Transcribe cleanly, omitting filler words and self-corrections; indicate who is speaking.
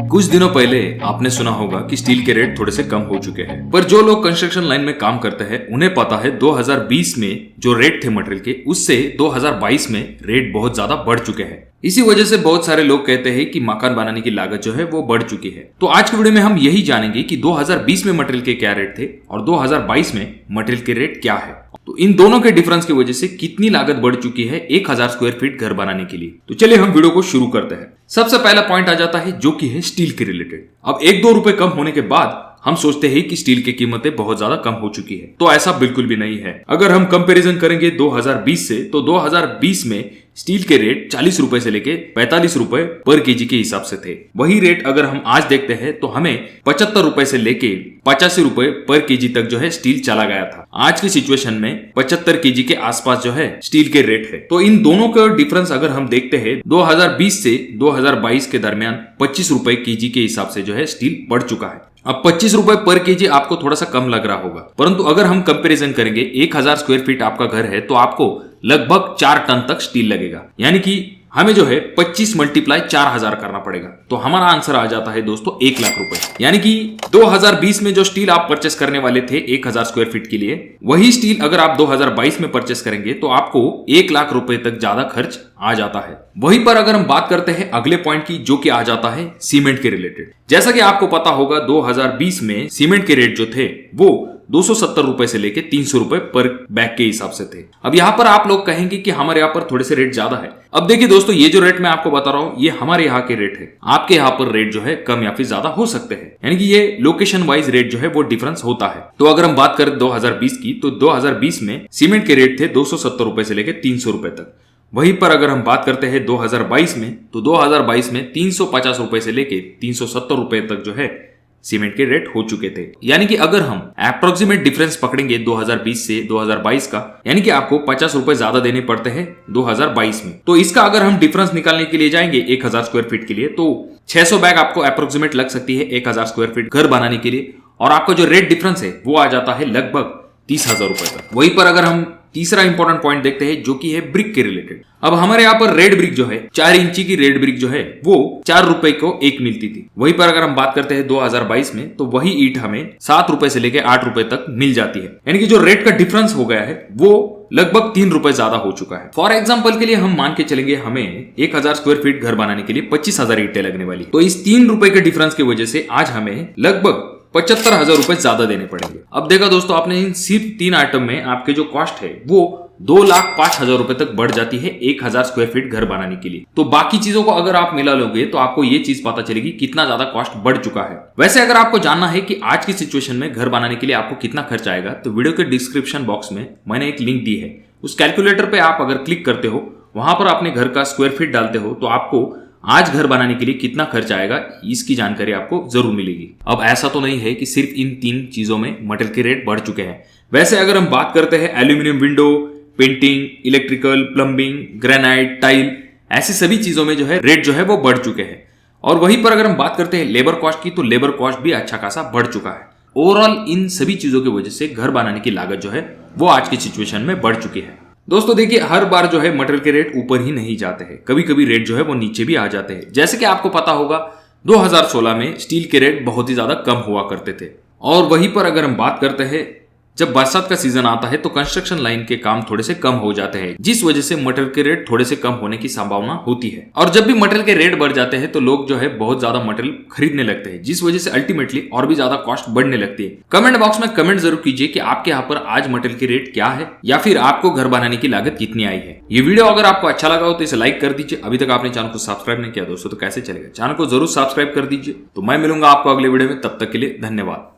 Speaker 1: कुछ दिनों पहले आपने सुना होगा कि स्टील के रेट थोड़े से कम हो चुके हैं, पर जो लोग कंस्ट्रक्शन लाइन में काम करते हैं उन्हें पता है 2020 में जो रेट थे मटेरियल के उससे 2022 में रेट बहुत ज्यादा बढ़ चुके हैं। इसी वजह से बहुत सारे लोग कहते हैं कि मकान बनाने की लागत जो है वो बढ़ चुकी है। तो आज की वीडियो में हम यही जानेंगे कि 2020 में मटेरियल के क्या रेट थे और 2022 में मटेरियल के रेट क्या है। तो इन दोनों के डिफरेंस की वजह से कितनी लागत बढ़ चुकी है 1000 स्क्वायर फीट घर बनाने के लिए। तो चलिए हम वीडियो को शुरू करते हैं। सबसे पहला पॉइंट आ जाता है जो कि है स्टील के रिलेटेड। अब 1-2 रुपए कम होने के बाद हम सोचते हैं कि स्टील की कीमतें बहुत ज्यादा कम हो चुकी है, तो ऐसा बिल्कुल भी नहीं है। अगर हम कंपैरिजन करेंगे 2020 से, तो 2020 में स्टील के रेट 40 रुपए से लेके 45 रुपए पर केजी के हिसाब से थे। वही रेट अगर हम आज देखते हैं तो हमें 75 रुपए से लेके 85 रुपए पर केजी तक जो है स्टील चला गया था। आज की सिचुएशन में 75 केजी के आसपास जो है स्टील के रेट है। तो इन दोनों का डिफरेंस अगर हम देखते हैं 2020 से 2022 के दरमियान 25 रुपए केजी के हिसाब से जो है स्टील बढ़ चुका है। अब 25 रुपए पर केजी आपको थोड़ा सा कम लग रहा होगा, परंतु अगर हम कंपैरिजन करेंगे 1000 स्क्वायर फीट आपका घर है तो आपको लगभग 4 टन तक स्टील लगेगा, यानी कि हमें जो है 25 मल्टीप्लाई 4000 करना पड़ेगा। तो हमारा आंसर आ जाता है दोस्तों 1 लाख रुपए। यानी कि 2020 में जो स्टील आप परचेस करने वाले थे 1000 स्क्वायर फीट के लिए, वही स्टील अगर आप 2022 में परचेस करेंगे तो आपको 1 लाख रुपए तक ज्यादा खर्च आ जाता है। वहीं पर अगर हम बात करते हैं अगले पॉइंट की, जो कि आ जाता है सीमेंट के रिलेटेड। जैसा कि आपको पता होगा 2020 में सीमेंट के रेट जो थे वो 270 रुपए से लेके 300 रुपए पर बैग के हिसाब से थे। अब यहाँ पर आप लोग कहेंगे कि हमारे यहाँ पर थोड़े से रेट ज्यादा है। अब देखिए दोस्तों, ये जो रेट मैं आपको बता रहा हूँ ये हमारे यहाँ के रेट है। आपके यहाँ पर रेट जो है कम या फिर ज्यादा हो सकते हैं, यानी कि ये लोकेशन वाइज रेट जो है वो डिफरेंस होता है। तो अगर हम बात करें 2020 की, तो 2020 में सीमेंट के रेट थे 270 रुपए से लेके 300 रुपए तक। वहीं पर अगर हम बात करते हैं 2022 में, तो 2022 में 350 रुपए से लेके 370 रुपए तक जो है सीमेंट के रेट हो चुके थे। यानी कि अगर हम अप्रोक्सीमेट डिफरेंस पकड़ेंगे 2020 से 2022 का, यानी कि आपको 50 रुपए ज्यादा देने पड़ते हैं 2022 में। तो इसका अगर हम डिफरेंस निकालने के लिए जाएंगे 1000 स्क्वायर फीट के लिए, तो 600 बैग आपको अप्रोक्सीमेट लग सकती है 1000 स्क्वायर फीट घर बनाने के लिए, और आपका जो रेट डिफरेंस है वो आ जाता है लगभग 30,000 रुपए तक। वहीं पर अगर हम तीसरा इंपॉर्टेंट पॉइंट देखते हैं जो कि है ब्रिक के रिलेटेड। अब हमारे यहाँ पर रेड ब्रिक जो है 4 इंची की रेड ब्रिक जो है वो 4 रुपए को एक मिलती थी। वहीं पर अगर हम बात करते हैं 2022 में, तो वही ईंट हमें 7 रुपए से लेकर 8 रुपए तक मिल जाती है। यानी कि जो रेट का डिफरेंस हो गया है वो लगभग 3 रुपए ज्यादा हो चुका है। फॉर एग्जाम्पल के लिए हम मान के चलेंगे हमें 1000 स्क्वायर फीट घर बनाने के लिए 25,000 ईंटें लगने वाली, तो इस 3 रुपए के डिफरेंस की वजह से आज हमें लगभग 75,000 रुपए ज्यादा देने पड़ेंगे। अब देखा दोस्तों, आपने इन सिर्फ 3 आइटम में आपके जो कॉस्ट है वो 2,05,000 रुपए तक बढ़ जाती है 1000 स्क्वायर फीट घर बनाने के लिए। तो बाकी चीजों को अगर आप मिला लोगे तो आपको ये चीज पता चलेगी कितना ज्यादा कॉस्ट बढ़ चुका है। वैसे अगर आपको जानना है कि आज की सिचुएशन में घर बनाने के लिए आपको कितना खर्च आएगा, तो वीडियो के डिस्क्रिप्शन बॉक्स में मैंने एक लिंक दी है। उस कैलकुलेटर पे आप अगर क्लिक करते हो, वहां पर अपने घर का स्क्वायर फीट डालते हो, तो आपको आज घर बनाने के लिए कितना खर्च आएगा इसकी जानकारी आपको जरूर मिलेगी। अब ऐसा तो नहीं है कि सिर्फ इन 3 चीजों में मटेरियल के रेट बढ़ चुके हैं। वैसे अगर हम बात करते हैं aluminium window, painting, electrical, plumbing, granite, tile, ऐसी सभी चीजों में जो है रेट जो है वो बढ़ चुके हैं। और वहीं पर अगर हम बात करते हैं लेबर कॉस्ट की, तो लेबर कॉस्ट भी अच्छा खासा बढ़ चुका है। ओवरऑल इन सभी चीजों की वजह से घर बनाने की लागत जो है वो आज की सिचुएशन में बढ़ चुकी है। दोस्तों देखिए, हर बार जो है मटेरियल के रेट ऊपर ही नहीं जाते हैं, कभी कभी रेट जो है वो नीचे भी आ जाते हैं। जैसे कि आपको पता होगा 2016 में स्टील के रेट बहुत ही ज्यादा कम हुआ करते थे। और वहीं पर अगर हम बात करते हैं, जब बरसात का सीजन आता है तो कंस्ट्रक्शन लाइन के काम थोड़े से कम हो जाते हैं, जिस वजह से मटेरियल के रेट थोड़े से कम होने की संभावना होती है। और जब भी मटेरियल के रेट बढ़ जाते हैं तो लोग जो है बहुत ज्यादा मटेरियल खरीदने लगते हैं, जिस वजह से अल्टीमेटली और भी ज्यादा कॉस्ट बढ़ने लगती है। कमेंट बॉक्स में कमेंट जरूर कीजिए कि आपके यहाँ पर आज मटेरियल के रेट क्या है, या फिर आपको घर बनाने की लागत कितनी आई है। ये वीडियो अगर आपको अच्छा लगा हो तो इसे लाइक कर दीजिए। अभी तक आपने चैनल को सब्सक्राइब नहीं किया दोस्तों तो कैसे चलेगा, चैनल को जरूर सब्सक्राइब कर दीजिए। तो मैं मिलूंगा आपको अगले वीडियो में, तब तक के लिए धन्यवाद।